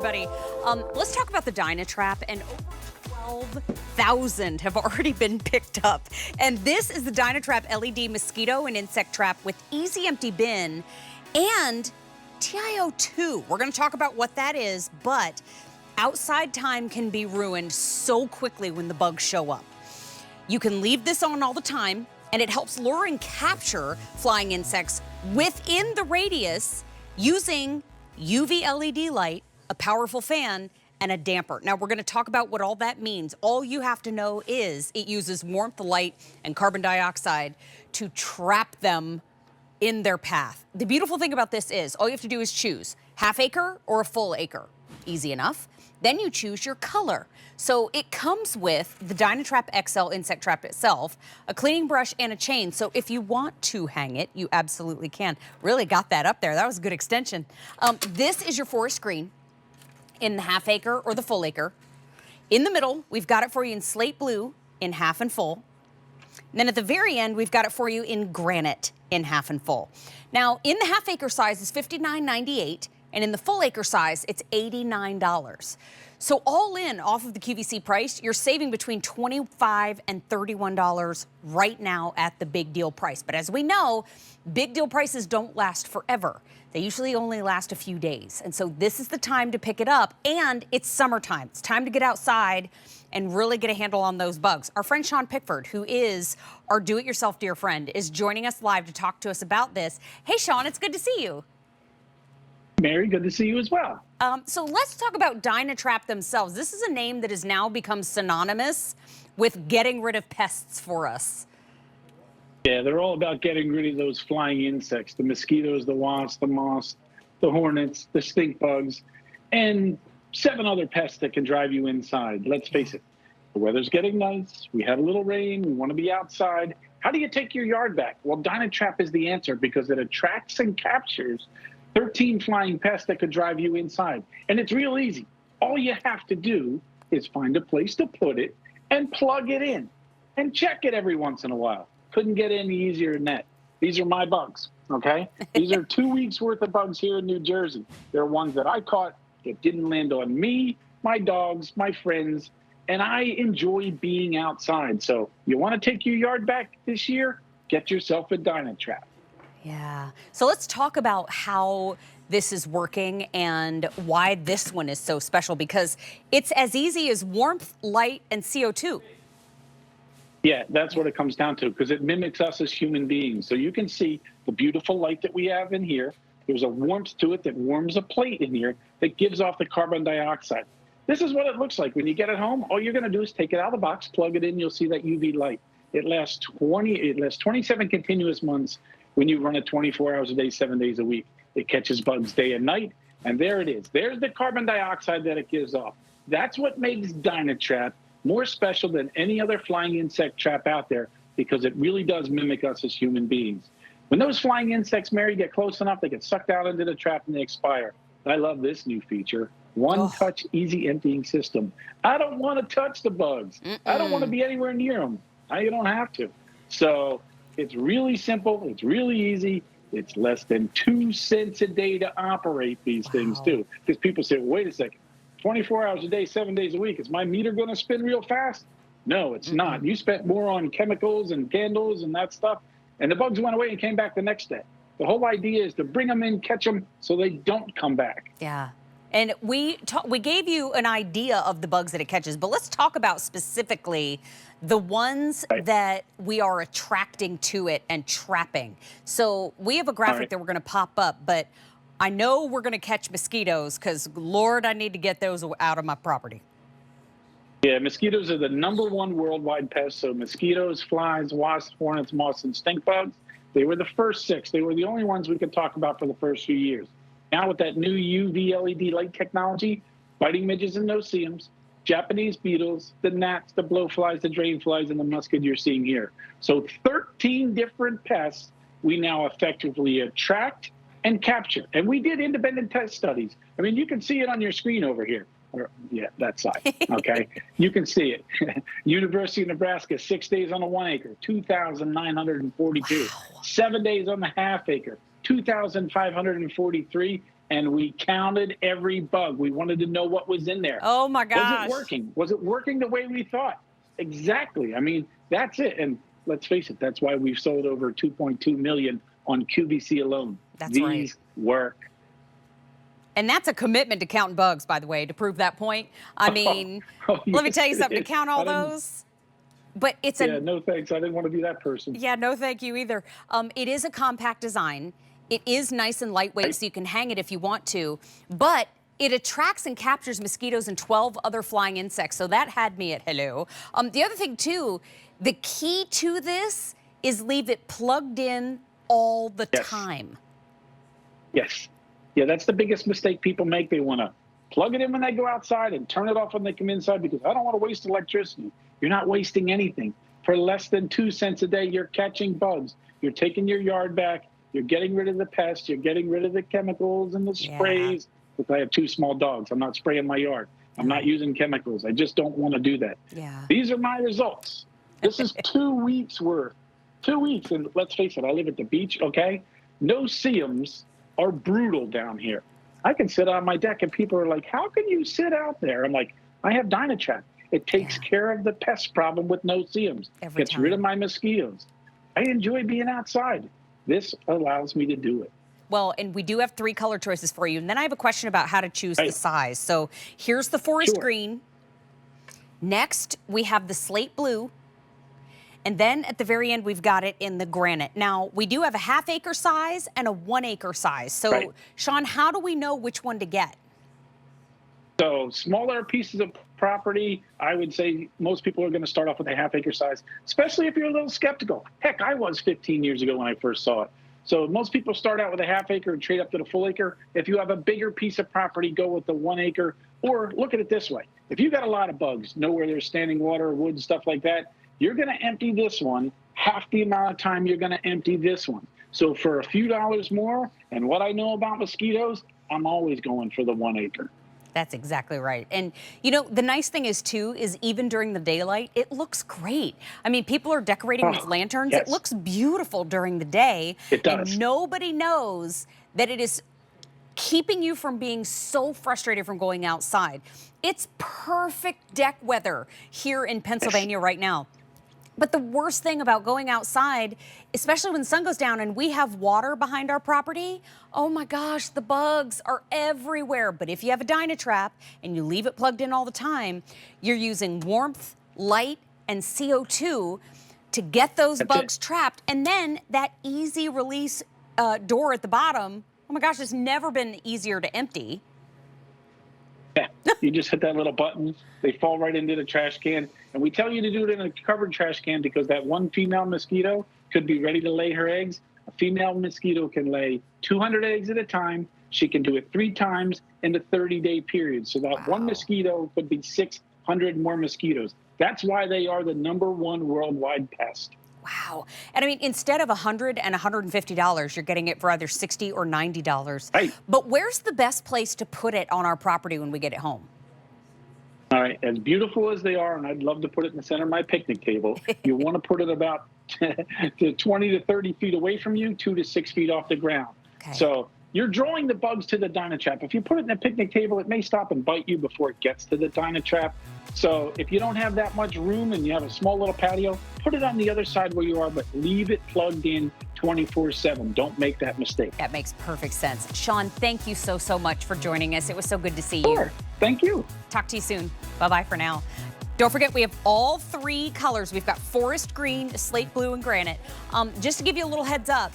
everybody. Let's talk about the DynaTrap, and over 12,000 have already been picked up. And this is the DynaTrap LED mosquito and insect trap with easy empty bin and TIO2. We're going to talk about what that is, but outside time can be ruined so quickly when the bugs show up. You can leave this on all the time, and it helps lure and capture flying insects within the radius using UV LED light, a powerful fan, and a damper. Now, we're going to talk about what all that means. All you have to know is it uses warmth, light, and carbon dioxide to trap them in their path. The beautiful thing about this is all you have to do is choose half acre or a full acre. Easy enough. Then you choose your color. So it comes with the DynaTrap XL insect trap itself, a cleaning brush, and a chain. So if you want to hang it, you absolutely can. Really got that up there. That was a good extension. This is your forest green in the half acre or the full acre. In the middle, we've got it for you in slate blue in half and full. And then at the very end, we've got it for you in granite in half and full. Now, in the half acre size is $59.98. And in the full acre size, it's $89. So all in off of the QVC price, you're saving between $25 and $31 right now at the big deal price. But as we know, big deal prices don't last forever. They usually only last a few days. And so this is the time to pick it up. And it's summertime. It's time to get outside and really get a handle on those bugs. Our friend Sean Pickford, who is our do-it-yourself dear friend, is joining us live to talk to us about this. Hey, Sean, it's good to see you. Mary, good to see you as well. So let's talk about DynaTrap themselves. This is a name that has now become synonymous with getting rid of pests for us. Yeah, they're all about getting rid of those flying insects, the mosquitoes, the wasps, the moths, the hornets, the stink bugs, and 7 other pests that can drive you inside. Let's face it, the weather's getting nice. We had a little rain. We want to be outside. How do you take your yard back? Well, DynaTrap is the answer because it attracts and captures 13 flying pests that could drive you inside. And it's real easy. All you have to do is find a place to put it and plug it in and check it every once in a while. Couldn't get any easier than that. These are my bugs, okay? These are 2 weeks worth of bugs here in New Jersey. They're ones that I caught that didn't land on me, my dogs, my friends, and I enjoy being outside. So you want to take your yard back this year? Get yourself a DynaTrap. Yeah. So let's talk about how this is working and why this one is so special, because it's as easy as warmth, light, and CO2. Yeah, that's what it comes down to, because it mimics us as human beings. So you can see the beautiful light that we have in here. There's a warmth to it that warms a plate in here that gives off the carbon dioxide. This is what it looks like when you get it home. All you're going to do is take it out of the box, plug it in, you'll see that UV light. It lasts 27 continuous months. When you run it 24 hours a day, 7 days a week, it catches bugs day and night. And there it is. There's the carbon dioxide that it gives off. That's what makes DynaTrap more special than any other flying insect trap out there, because it really does mimic us as human beings. When those flying insects, Mary, get close enough, they get sucked out into the trap and they expire. I love this new feature. One-touch, easy emptying system. I don't want to touch the bugs. I don't want to be anywhere near them. You don't have to. So it's really simple. It's really easy. It's less than 2 cents a day to operate these things, too. Because people say, well, wait a second, 24 hours a day, 7 days a week, is my meter going to spin real fast? No, it's not. You spent more on chemicals and candles and that stuff, and the bugs went away and came back the next day. The whole idea is to bring them in, catch them, so they don't come back. Yeah. And we gave you an idea of the bugs that it catches, but let's talk about specifically the ones that we are attracting to it and trapping. So we have a graphic that we're going to pop up, but I know we're going to catch mosquitoes because, Lord, I need to get those out of my property. Yeah, mosquitoes are the #1 worldwide pest. So mosquitoes, flies, wasps, hornets, moths, and stink bugs, they were the first 6. They were the only ones we could talk about for the first few years. Now with that new UV LED light technology, biting midges and no-see-ums, Japanese beetles, the gnats, the blowflies, the drainflies, and the musket you're seeing here. So 13 different pests we now effectively attract and capture. And we did independent test studies. I mean, you can see it on your screen over here. Or, yeah, that side, okay? You can see it. University of Nebraska, 6 days on the 1 acre, 2,942. Wow. 7 days on the half acre, 2,543. and we counted every bug. We wanted to know what was in there. Oh my gosh. Was it working? Was it working the way we thought? Exactly. I mean, that's it. And let's face it, that's why we've sold over 2.2 million on QVC alone. That's These right. work. And that's a commitment to counting bugs, by the way, to prove that point. I mean, let me tell you something, to count all those. But it's yeah, no thanks. I didn't want to be that person. Yeah, no thank you either. It is a compact design. It is nice and lightweight, so you can hang it if you want to. But it attracts and captures mosquitoes and 12 other flying insects. So that had me at hello. The other thing, too, the key to this is leave it plugged in all the time. Yes. Yeah, that's the biggest mistake people make. They want to plug it in when they go outside and turn it off when they come inside because I don't want to waste electricity. You're not wasting anything. For less than 2 cents a day, you're catching bugs. You're taking your yard back. You're getting rid of the pests. You're getting rid of the chemicals and the sprays. Because I have 2 small dogs. I'm not spraying my yard. I'm not using chemicals. I just don't want to do that. Yeah. These are my results. This is 2 weeks worth. 2 weeks. And let's face it, I live at the beach, okay? No-see-ums are brutal down here. I can sit on my deck and people are like, how can you sit out there? I'm like, I have DynaTrap. It takes care of the pest problem with no-see-ums. Gets rid of my mosquitoes. I enjoy being outside. This allows me to do it. Well, and we do have 3 color choices for you. And then I have a question about how to choose the size. So here's the forest green. Next, we have the slate blue. And then at the very end, we've got it in the granite. Now, we do have a 1/2 acre size and a 1 acre size. So, Sean, how do we know which one to get? So smaller pieces of property, I would say most people are going to start off with a 1/2 acre size, especially if you're a little skeptical. Heck, I was 15 years ago when I first saw it. So most people start out with a 1/2 acre and trade up to the full acre. If you have a bigger piece of property, go with the 1 acre. Or look at it this way. If you got a lot of bugs, know where there's standing water, wood, stuff like that, you're going to empty this one half the amount of time you're going to empty this one. So for a few dollars more, and what I know about mosquitoes, I'm always going for the 1 acre. That's exactly right. And, you know, the nice thing is, too, is even during the daylight, it looks great. I mean, people are decorating with lanterns. It looks beautiful during the day. It does. And nobody knows that it is keeping you from being so frustrated from going outside. It's perfect deck weather here in Pennsylvania right now. But the worst thing about going outside, especially when the sun goes down and we have water behind our property, oh my gosh, the bugs are everywhere. But if you have a DynaTrap and you leave it plugged in all the time, you're using warmth, light, and CO2 to get those bugs trapped. And then that easy release door at the bottom, oh my gosh, it's never been easier to empty. Yeah, you just hit that little button. They fall right into the trash can. And we tell you to do it in a covered trash can because that one female mosquito could be ready to lay her eggs. A female mosquito can lay 200 eggs at a time. She can do it 3 times in the 30-day period. So that one mosquito could be 600 more mosquitoes. That's why they are the #1 worldwide pest. Wow. And I mean, instead of $100 and $150, you're getting it for either $60 or $90. Right. But where's the best place to put it on our property when we get it home? All right. As beautiful as they are, and I'd love to put it in the center of my picnic table, you want to put it about 20 to 30 feet away from you, 2 to 6 feet off the ground. Okay. So you're drawing the bugs to the DynaTrap. If you put it in a picnic table, it may stop and bite you before it gets to the DynaTrap. So if you don't have that much room and you have a small little patio, put it on the other side where you are, but leave it plugged in 24/7. Don't make that mistake. That makes perfect sense. Sean, thank you so, so much for joining us. It was so good to see you. Sure. Thank you. Talk to you soon. Bye-bye for now. Don't forget, we have all 3 colors. We've got forest green, slate blue, and granite. Just to give you a little heads up,